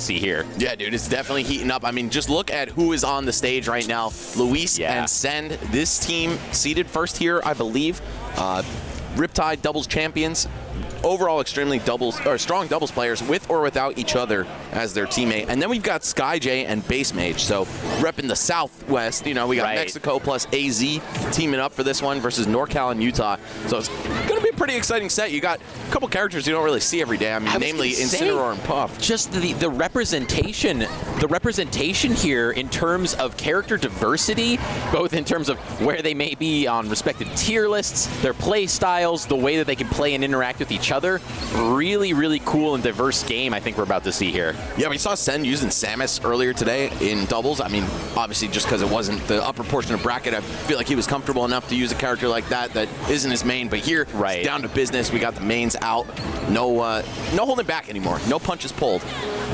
see here. Yeah, dude, it's definitely heating up. I mean, just look at who is on the stage right now. Luis and Send, this team seeded first here, I believe. Riptide doubles champions. Overall, extremely strong doubles players with or without each other as their teammate. And then we've got Skyjay and BassMage. So repping the Southwest, you know, we got Mexico plus AZ teaming up for this one versus NorCal and Utah. So it's going to be a pretty exciting set. You got a couple characters you don't really see every day. I mean, namely Incineroar and Puff. Just the representation here in terms of character diversity, both in terms of where they may be on respective tier lists, their play styles, the way that they can play and interact with each other. Really, really cool and diverse game I think we're about to see here. Yeah, we saw Sen using Samus earlier today in doubles. I mean, obviously just because it wasn't the upper portion of bracket, I feel like he was comfortable enough to use a character like that isn't his main. But here, it's down to business. We got the mains out. No holding back anymore. No punches pulled.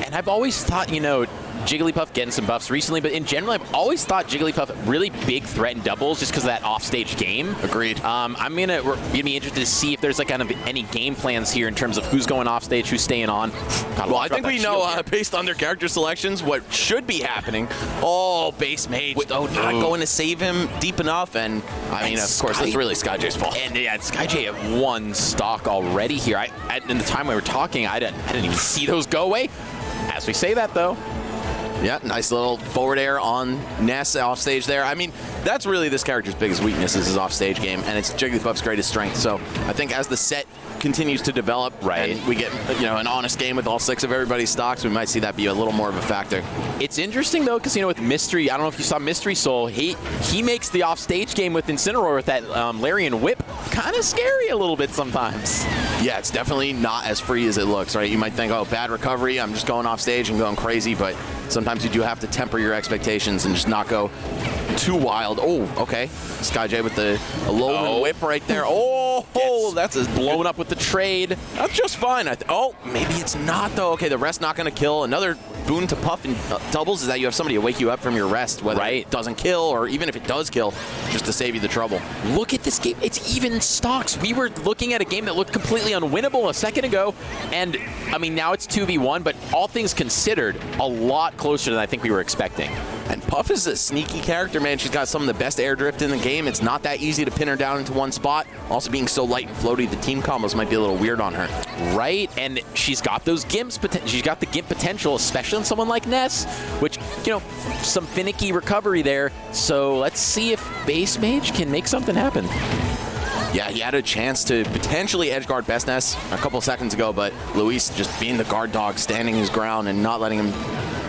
And I've always thought, you know, Jigglypuff getting some buffs recently, but in general, I've always thought Jigglypuff really big threat in doubles just because of that offstage game. Agreed. I'm gonna be interested to see if there's like kind of any game plans here in terms of who's going offstage, who's staying on. Well, I think we know based on their character selections what should be happening. Oh, BassMage, not going to save him deep enough, and I mean, of course, that's really Skyjay's fault. And yeah, Skyjay at one stock already here. In the time we were talking, I didn't even see those go away. As we say that though. Yeah, nice little forward air on Ness off stage there. I mean, that's really this character's biggest weakness is his off stage game, and it's Jigglypuff's greatest strength. So I think as the set continues to develop, and we get an honest game with all 6 of everybody's stocks, we might see that be a little more of a factor. It's interesting though, because with Mystery, I don't know if you saw Mystery Soul, he makes the off stage game with Incineroar with that Larian Whip kind of scary a little bit sometimes. Yeah, it's definitely not as free as it looks, right? You might think, oh, bad recovery, I'm just going off stage and going crazy, but sometimes you do have to temper your expectations and just not go too wild. Oh, okay. Skyjay with the Alolan Whip right there. Oh, that's blown up with the trade. That's just fine. Maybe it's not, though. Okay, the rest not going to kill. Another boon to Puff in doubles is that you have somebody to wake you up from your rest, whether it doesn't kill or even if it does kill, just to save you the trouble. Look at this game. It's even stocks. We were looking at a game that looked completely unwinnable a second ago, and I mean, now it's 2v1, but all things considered, a lot closer than I think we were expecting. And Puff is a sneaky character, man. She's got some of the best air drift in the game. It's not that easy to pin her down into one spot. Also being so light and floaty, the team combos might be a little weird on her. Right, and she's got those Gimps, she's got the Gimp potential, especially on someone like Ness, which, some finicky recovery there. So let's see if BassMage can make something happen. Yeah, he had a chance to potentially edge guard Best Ness a couple seconds ago, but Luis just being the guard dog, standing his ground and not letting him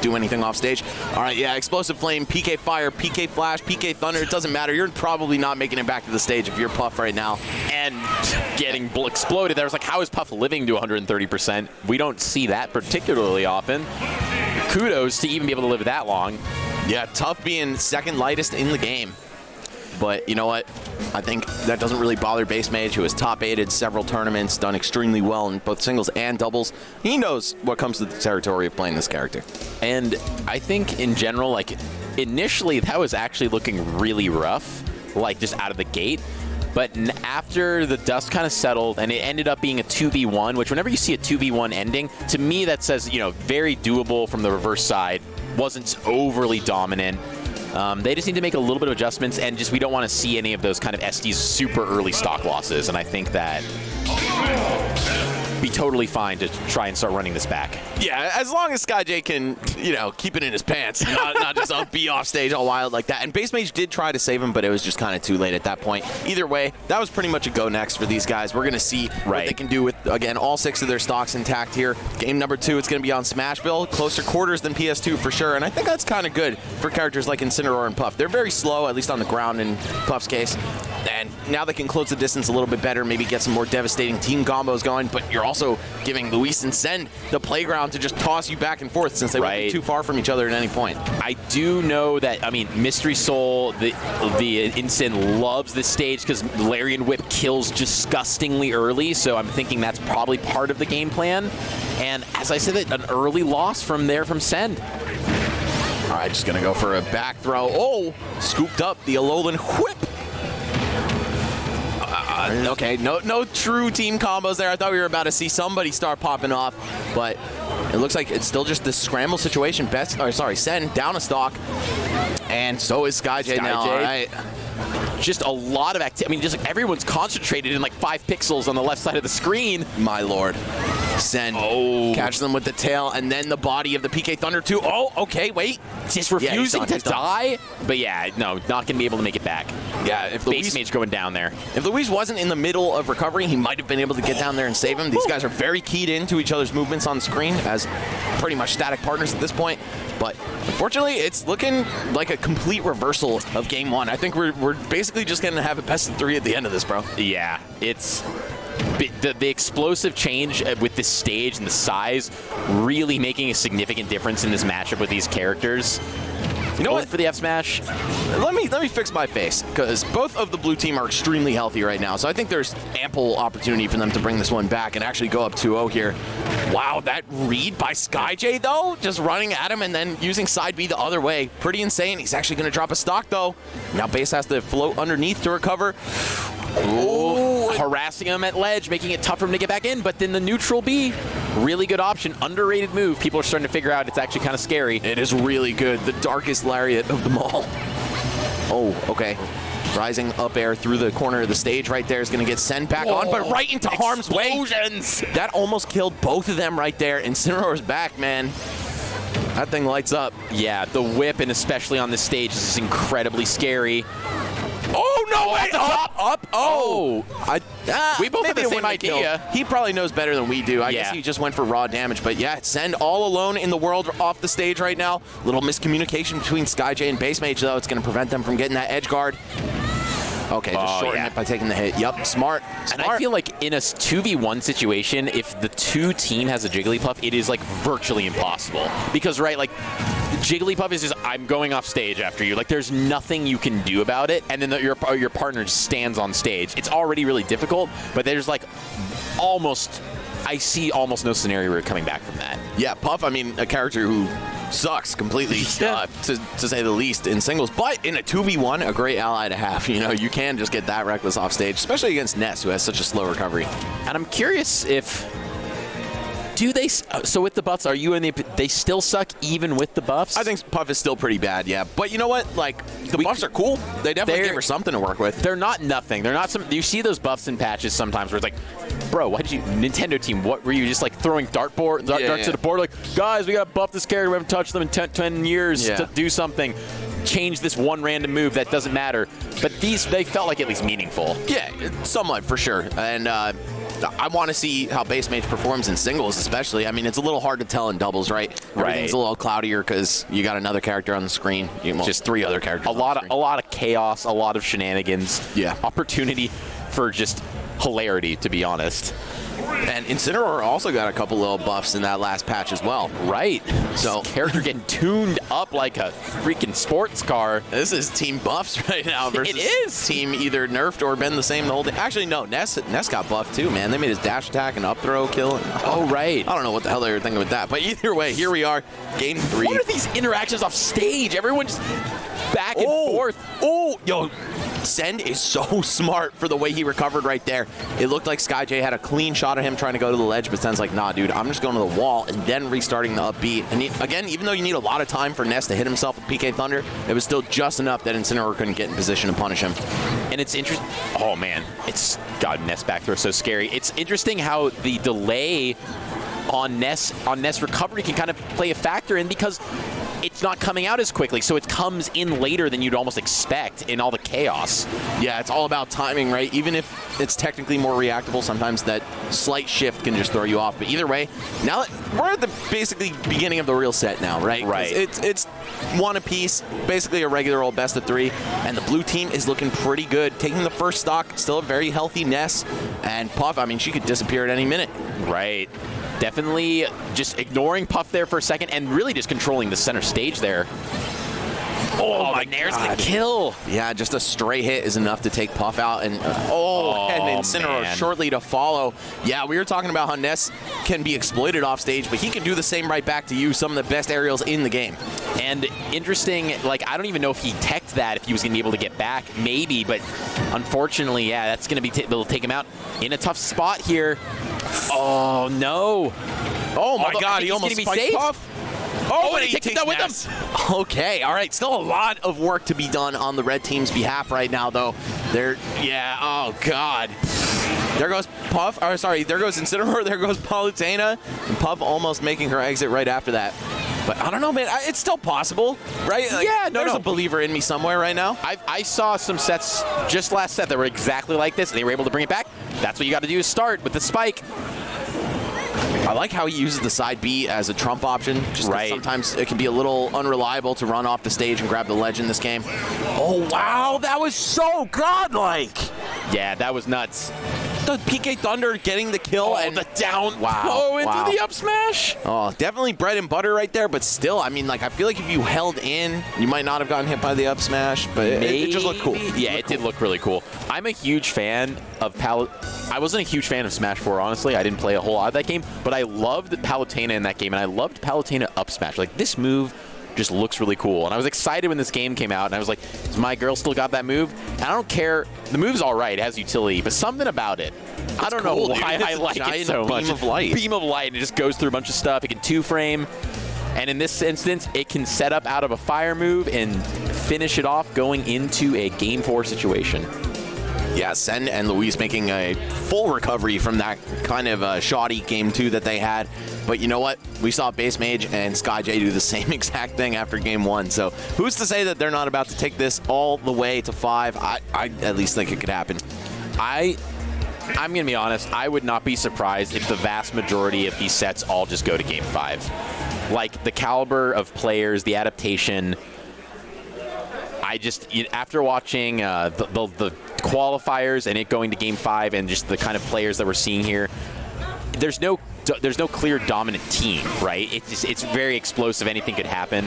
do anything off stage. All right, yeah, Explosive Flame, PK Fire, PK Flash, PK Thunder, it doesn't matter. You're probably not making it back to the stage if you're Puff right now. And getting exploded there. Was like, how is Puff living to 130%? We don't see that particularly often. Kudos to even be able to live that long. Yeah, tough being second lightest in the game. But you know what? I think that doesn't really bother BassMage, who has top-8'd several tournaments, done extremely well in both singles and doubles. He knows what comes to the territory of playing this character. And I think in general, initially that was actually looking really rough, just out of the gate. But after the dust kind of settled and it ended up being a 2v1, which whenever you see a 2v1 ending, to me that says, very doable from the reverse side, wasn't overly dominant. They just need to make a little bit of adjustments, and we don't want to see any of those kind of SD's super early stock losses, and I think that be totally fine to try and start running this back. Yeah, as long as Skyjay can, keep it in his pants, not just be off stage all wild like that. And BassMage did try to save him, but it was just kind of too late at that point. Either way, that was pretty much a go next for these guys. We're going to see what they can do with, again, all 6 of their stocks intact here. Game number 2, it's going to be on Smashville. Closer quarters than PS2 for sure, and I think that's kind of good for characters like Incineroar and Puff. They're very slow, at least on the ground in Puff's case. And now they can close the distance a little bit better, maybe get some more devastating team combos going, but you're also giving Luis and Send the playground to just toss you back and forth since they won't be too far from each other at any point. I do know that, Mystery Soul, the Incin loves this stage because Larian Whip kills disgustingly early, so I'm thinking that's probably part of the game plan. And as I said, an early loss from Send. All right, just going to go for a back throw. Oh, scooped up the Alolan Whip. Okay, no true team combos there. I thought we were about to see somebody start popping off, but It looks like it's still just this scramble situation. Sen down a stock. And so is Skyjay now, all right. Just a lot of activity. I mean, just like everyone's concentrated in like 5 pixels on the left side of the screen. My lord. Sen catches them with the tail, and then the body of the PK Thunder too. Oh, okay, wait. Just refusing to die. But yeah, no, not going to be able to make it back. Yeah, if BassMage going down there. If Luis wasn't in the middle of recovery, he might have been able to get down there and save him. These guys are very keyed into each other's movements on the screen as pretty much static partners at this point. But unfortunately, it's looking like a complete reversal of game 1. I think we're basically just going to have a best of 3 at the end of this, bro. Yeah, it's the explosive change with this stage and the size really making a significant difference in this matchup with these characters. You know what? For the F smash? Let me fix my face, because both of the blue team are extremely healthy right now. So I think there's ample opportunity for them to bring this one back and actually go up 2-0 here. Wow, that read by Skyjay, though, just running at him and then using side B the other way. Pretty insane. He's actually going to drop a stock, though. Now Bass has to float underneath to recover. Ooh, harassing him at ledge, making it tough for him to get back in, but then the neutral B, really good option, underrated move. People are starting to figure out it's actually kind of scary. It is really good, the darkest lariat of them all. Oh, okay. Rising up air through the corner of the stage right there is going to get sent back on, but right into harm's way. That almost killed both of them right there. Incineroar's back, man. That thing lights up. Yeah, the whip, and especially on this stage, is just incredibly scary. Oh, no way! Up! Oh! We both have the same idea. He probably knows better than we do. I guess he just went for raw damage. But yeah, Send all alone in the world off the stage right now. Little miscommunication between Skyjay and BassMage, though. It's going to prevent them from getting that edge guard. Okay, just shorten it by taking the hit. Yep, smart. And I feel like in a 2v1 situation, if the 2 team has a Jigglypuff, it is like virtually impossible. Because, right, like, Jigglypuff is just, I'm going off stage after you. Like, there's nothing you can do about it. And then your partner just stands on stage. It's already really difficult, but there's like I see almost no scenario where you're coming back from that. Yeah, Puff, I mean, a character who sucks completely, to say the least, in singles. But in a 2v1, a great ally to have. You know, you can just get that reckless off stage, especially against Ness, who has such a slow recovery. And I'm curious if... Do they... So with the buffs, are you in the... They still suck even with the buffs? I think Puff is still pretty bad, yeah. But you know what? Like, the buffs are cool. They definitely gave her something to work with. They're not nothing. They're not some... You see those buffs and patches sometimes where it's like, bro, why did you... Nintendo team, what were you just like throwing darts to the board? Like, guys, we got to buff this character. We haven't touched them in 10 years to do something. Change this one random move that doesn't matter. But these, they felt like at least meaningful. Yeah, somewhat for sure. And I want to see how BassMage performs in singles, especially. I mean, it's a little hard to tell in doubles, right? Everything's a little cloudier because you got another character on the screen. Just 3 other characters. A lot of chaos, a lot of shenanigans. Yeah. Opportunity for just hilarity, to be honest. And Incineroar also got a couple little buffs in that last patch as well. Right. So character getting tuned up like a freaking sports car. This is team buffs right now versus team either nerfed or been the same the whole day. Actually, no, Ness got buffed too, man. They made his dash attack and up throw kill. Oh, right. I don't know what the hell they were thinking with that. But either way, here we are, game 3. What are these interactions off stage? Everyone just back and forth. Oh, yo. Send is so smart for the way he recovered right there. It looked like Skyjay had a clean shot at him trying to go to the ledge, but Send's like, nah, dude, I'm just going to the wall and then restarting the up B. And again, even though you need a lot of time for Ness to hit himself with PK Thunder, it was still just enough that Incineroar couldn't get in position to punish him. And it's interesting. Oh, man. God, Ness back throw is so scary. It's interesting how the delay on Ness recovery can kind of play a factor in, because it's not coming out as quickly, so it comes in later than you'd almost expect in all the chaos. Yeah, it's all about timing, right? Even if it's technically more reactable, sometimes that slight shift can just throw you off. But either way, now we're at the basically beginning of the real set now, right? Right. It's one apiece, basically a regular old best of 3, and the blue team is looking pretty good. Taking the first stock, still a very healthy Ness, and Puff, I mean, she could disappear at any minute. Right. Definitely just ignoring Puff there for a second and really just controlling the center stage there. Oh my Nair's gonna kill. Yeah, just a stray hit is enough to take Puff out, and and Incineroar shortly to follow. Yeah, we were talking about how Ness can be exploited off stage, but he can do the same right back to you. Some of the best aerials in the game. And interesting, like, I don't even know if he teched that, if he was gonna be able to get back, maybe, but unfortunately, yeah, that's gonna be they'll take him out in a tough spot here. Oh no. Oh, my Although, I God, think he he's almost gonna be spiked safe. Puff. And he takes it down with him. Okay, all right. Still a lot of work to be done on the red team's behalf right now, though. Oh, God. There goes Puff. Or, sorry, there goes Incineroar. There goes Palutena. And Puff almost making her exit right after that. But I don't know, man. It's still possible, right? Like, yeah, there's a believer in me somewhere right now. I saw some sets just last set that were exactly like this, and they were able to bring it back. That's what you got to do is start with the spike. I like how he uses the side B as a trump option. Just right. Sometimes it can be a little unreliable to run off the stage and grab the ledge in this game. Oh, wow. That was so godlike. Yeah, that was nuts. The PK Thunder getting the kill and the down throw into the up smash. Oh, definitely bread and butter right there, but still, I mean, like, I feel like if you held in, you might not have gotten hit by the up smash, but it just looked cool. Yeah, it did look really cool. I'm a huge fan of I wasn't a huge fan of Smash 4, honestly. I didn't play a whole lot of that game, but I loved Palutena in that game, and I loved Palutena up smash. Like, this move just looks really cool. And I was excited when this game came out, and I was like, has my girl still got that move? And I don't care. The move's all right. It has utility, but something about it. I don't know why I like it so much. Beam of light. Beam of light, and it just goes through a bunch of stuff. It can two-frame, and in this instance, it can set up out of a fire move and finish it off going into a Game 4 situation. Yeah, Sen and Luis making a full recovery from that kind of shoddy Game 2 that they had. But you know what? We saw BassMage and Skyjay do the same exact thing after Game 1. So who's to say that they're not about to take this all the way to 5? I at least think it could happen. I'm going to be honest. I would not be surprised if the vast majority of these sets all just go to Game 5. Like, the caliber of players, the adaptation. After watching the qualifiers and it going to Game 5 and just the kind of players that we're seeing here, there's no clear dominant team, right? It's very explosive. Anything could happen.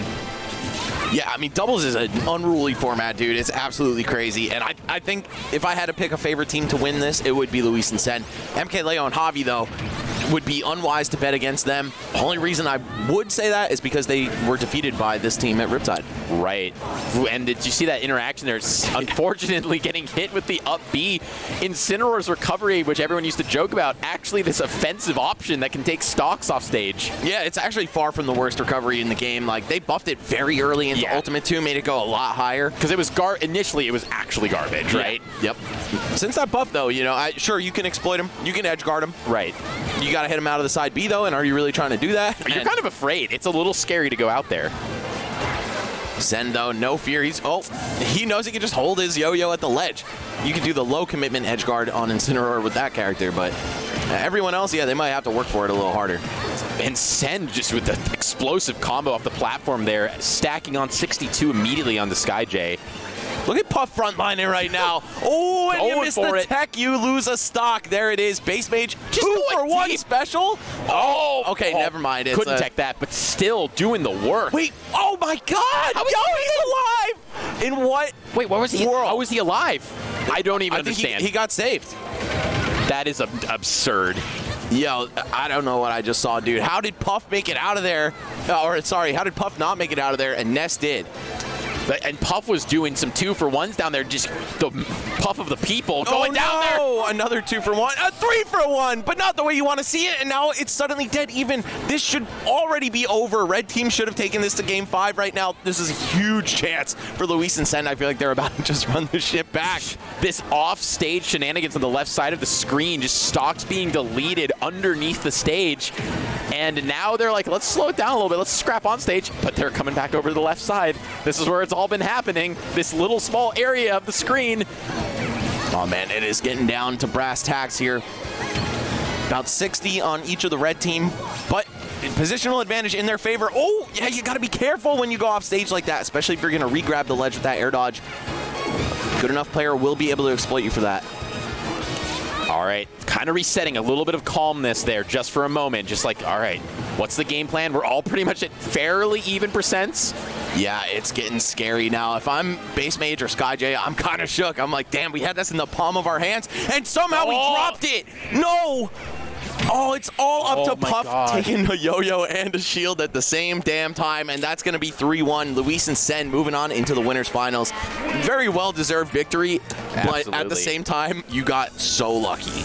Yeah, I mean, doubles is an unruly format, dude. It's absolutely crazy. And I think if I had to pick a favorite team to win this, it would be Luis and Sen. MKLeo and Javi, though, would be unwise to bet against them. Only reason I would say that is because they were defeated by this team at Riptide. Right. And did you see that interaction there? Unfortunately getting hit with the up B. Incineroar's recovery, which everyone used to joke about, actually this offensive option that can take stocks off stage. Yeah, it's actually far from the worst recovery in the game. Like, they buffed it very early into Ultimate 2, made it go a lot higher. Because it was initially it was actually garbage, right? Yep. Since that buff, though, you know, sure, you can exploit him. You can edge guard him. Right. You got to hit him out of the side B, though, and are you really trying to do that? You're kind of afraid. It's a little scary to go out there. Zen, though, no fear. He knows he can just hold his yo-yo at the ledge. You can do the low commitment edge guard on Incineroar with that character, but everyone else, yeah, they might have to work for it a little harder. And Sen just with the explosive combo off the platform there, stacking on 62 immediately on the Skyjay. Look at Puff frontlining right now. Oh, and you miss the tech. You lose a stock. There it is. BassMage, 2 for 1 special. Oh, okay, never mind. Couldn't tech that, but still doing the work. Wait, oh my God. He's alive. In what? Wait, what was he? World? How was he alive? I don't even understand. He got saved. That is absurd. Yo, I don't know what I just saw, dude. How did Puff make it out of there? How did Puff not make it out of there and Ness did? And Puff was doing some 2-for-1s down there, just the Puff of the people going down there. Oh, another 2-for-1, a 3-for-1, but not the way you want to see it, and now it's suddenly dead even. This should already be over. Red team should have taken this to Game 5 right now. This is a huge chance for Luis and Sen. I feel like they're about to just run the ship back. This off-stage shenanigans on the left side of the screen, just stocks being deleted underneath the stage. And now they're like, let's slow it down a little bit. Let's scrap on stage. But they're coming back over to the left side. This is where it's all been happening. This little small area of the screen. Oh, man, it is getting down to brass tacks here. About 60 on each of the red team. But positional advantage in their favor. Oh, yeah, you got to be careful when you go off stage like that, especially if you're going to re-grab the ledge with that air dodge. Good enough player will be able to exploit you for that. All right, kind of resetting a little bit of calmness there just for a moment. Just like, all right, what's the game plan? We're all pretty much at fairly even percents. Yeah, it's getting scary now. If I'm BassMage or Skyjay, I'm kind of shook. I'm like, damn, we had this in the palm of our hands, and somehow we dropped it. No! Oh, it's all up to Puff taking a yo-yo and a shield at the same damn time, and that's going to be 3-1. Luis and Sen moving on into the winners finals. Very well-deserved victory, but at the same time, you got so lucky.